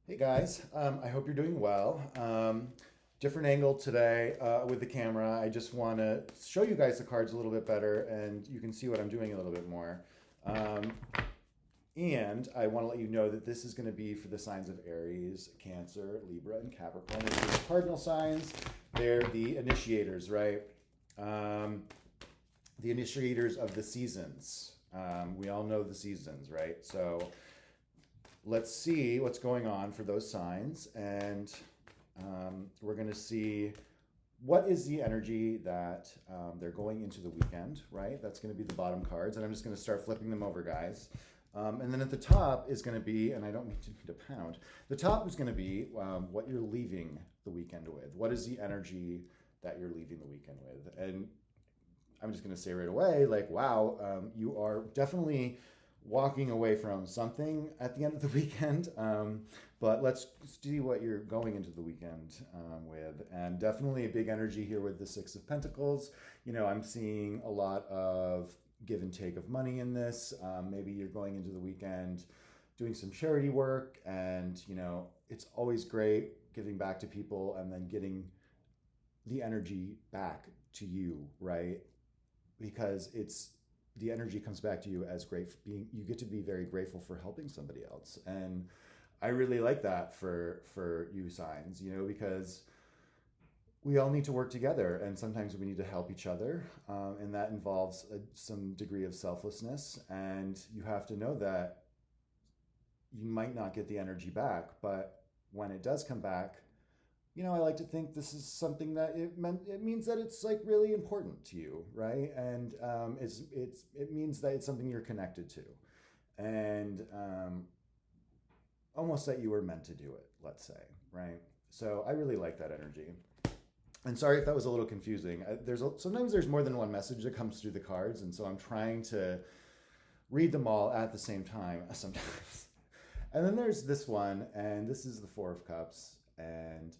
Hey guys, I hope you're doing well. Different angle today with the camera. I just want to show you guys the cards a little bit better and you can see what I'm doing a little bit more. Um, and I want to let you know that this is going to be for the signs of Aries, Cancer, Libra, and Capricorn. These are the cardinal signs. They're the initiators, right? Um, the initiators of the seasons. We all know the seasons, right? So let's see what's going on for those signs. And we're going to see what is the energy that they're going into the weekend, right? That's going to be the bottom cards. And I'm just going to start flipping them over, guys. And then at the top is going to be, and I don't mean to pound, the top is going to be what you're leaving the weekend with. What is the energy that you're leaving the weekend with? And I'm just going to say right away, like, wow, you are definitely walking away from something at the end of the weekend. But let's see what you're going into the weekend with. And definitely a big energy here with the Six of Pentacles. You know, I'm seeing a lot of give and take of money in this. Maybe you're going into the weekend doing some charity work, and, you know, it's always great giving back to people and then getting the energy back to you, right? Because it's the energy comes back to you as great being, you get to be very grateful for helping somebody else. And I really like that for you signs, you know, because we all need to work together and sometimes we need to help each other, and that involves some degree of selflessness. And you have to know that you might not get the energy back, but when it does come back, you know, I like to think this is something that it means that it's like really important to you, right? And it means that it's something you're connected to, and almost that you were meant to do it. Let's say, right? So I really like that energy. And sorry if that was a little confusing. Sometimes there's more than one message that comes through the cards, and so I'm trying to read them all at the same time sometimes. And then there's this one, and this is the Four of Cups, and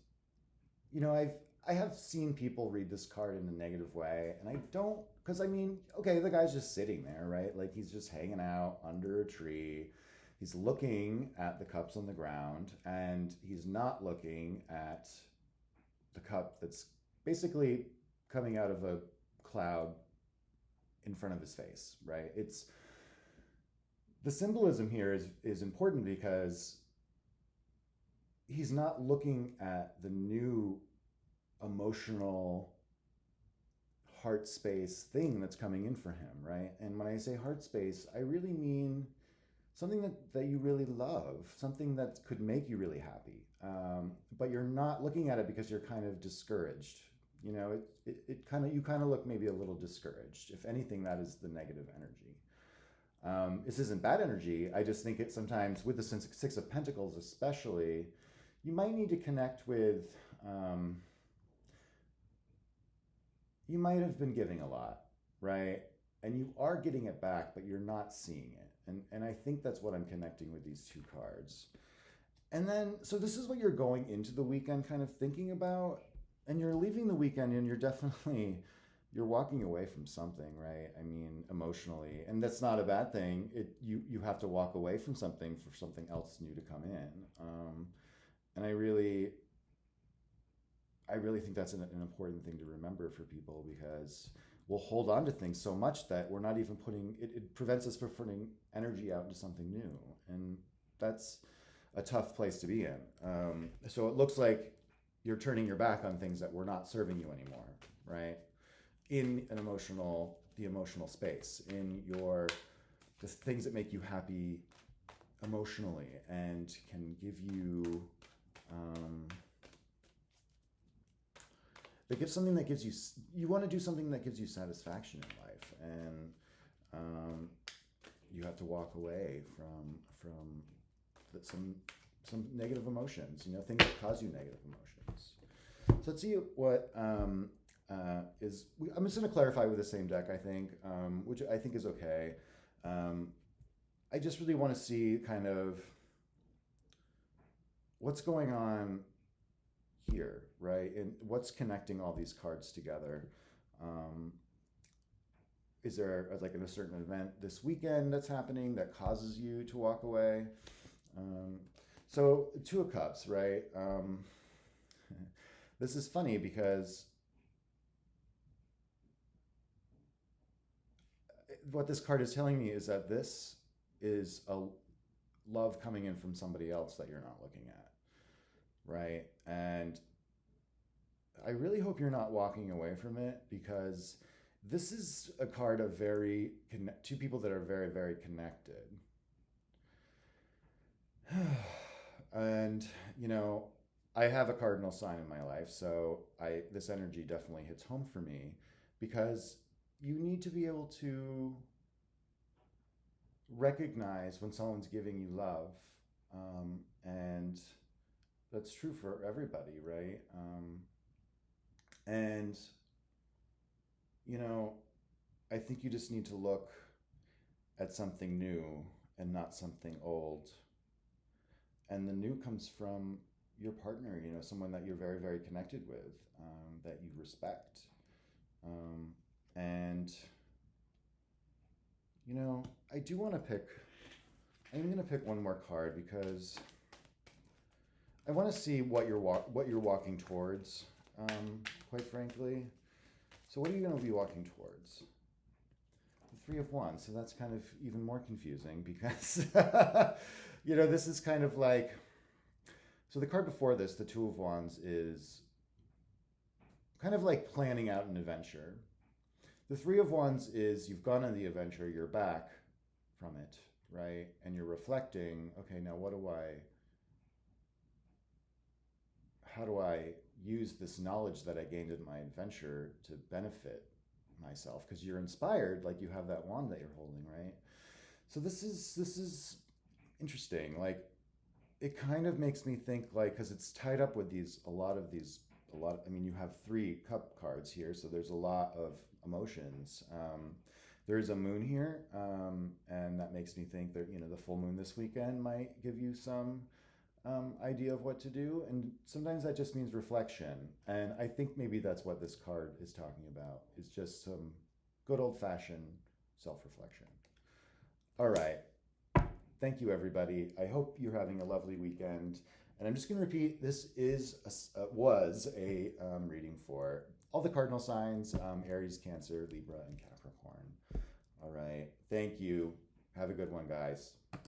you know, I have seen people read this card in a negative way, and I don't, because I mean, okay, the guy's just sitting there, right? Like he's just hanging out under a tree. He's looking at the cups on the ground, and he's not looking at the cup that's basically coming out of a cloud in front of his face, right? It's the symbolism here is important because he's not looking at the new emotional heart space thing that's coming in for him, right? And when I say heart space, I really mean something that you really love, something that could make you really happy. But you're not looking at it because you're kind of discouraged. You know, it kind of, you kind of look maybe a little discouraged. If anything, that is the negative energy. This isn't bad energy. I just think it sometimes, with the Six of Pentacles especially, you might need to connect with, you might have been giving a lot, right? And you are getting it back, but you're not seeing it. And I think that's what I'm connecting with these two cards. And then, so this is what you're going into the weekend kind of thinking about. And you're leaving the weekend and you're definitely, you're walking away from something, right? I mean, emotionally. And that's not a bad thing. You have to walk away from something for something else new to come in. And I really think that's an important thing to remember for people, because we'll hold on to things so much that we're not even putting it, it prevents us from putting energy out into something new. And that's a tough place to be in. So it looks like you're turning your back on things that were not serving you anymore, right? In the emotional space, in the things that make you happy emotionally and can give you, um, but give something that gives you, you want to do something that gives you satisfaction in life, and um, you have to walk away from some negative emotions, you know, things that cause you negative emotions. So let's see what I'm just going to clarify with the same deck, I think, which I think is okay. I just really want to see kind of what's going on here, right? And what's connecting all these cards together. Um, is there like a certain event this weekend that's happening that causes you to walk away? Um, So, Two of Cups, right? This is funny because what this card is telling me is that this is a love coming in from somebody else that you're not looking at, right? And I really hope you're not walking away from it, because this is a card of two people that are very, very connected. And, I have a cardinal sign in my life, so this energy definitely hits home for me, because you need to be able to recognize when someone's giving you love. And that's true for everybody, right? And, you know, I think you just need to look at something new and not something old. And the new comes from your partner, someone that you're very, very connected with, that you respect. And, I do want to I'm going to pick one more card, because I want to see what you're walking towards, quite frankly. So what are you going to be walking towards? The Three of Wands. So that's kind of even more confusing, because, this is kind of like, so the card before this, the Two of Wands, is kind of like planning out an adventure. The Three of Wands is you've gone on the adventure, you're back from it, right? And you're reflecting, okay, now how do I use this knowledge that I gained in my adventure to benefit myself? Because you're inspired, like you have that wand that you're holding, right? So this is interesting. Like, it kind of makes me think, like, because it's tied up with I mean, you have 3 cup cards here, so there's a lot of emotions. There's a moon here, and that makes me think that, the full moon this weekend might give you some idea of what to do. And sometimes that just means reflection. And I think maybe that's what this card is talking about, is just some good old-fashioned self-reflection. All right. Thank you, everybody. I hope you're having a lovely weekend. And I'm just going to repeat, this was a reading for all the cardinal signs, Aries, Cancer, Libra, and Capricorn. All right. Thank you. Have a good one, guys.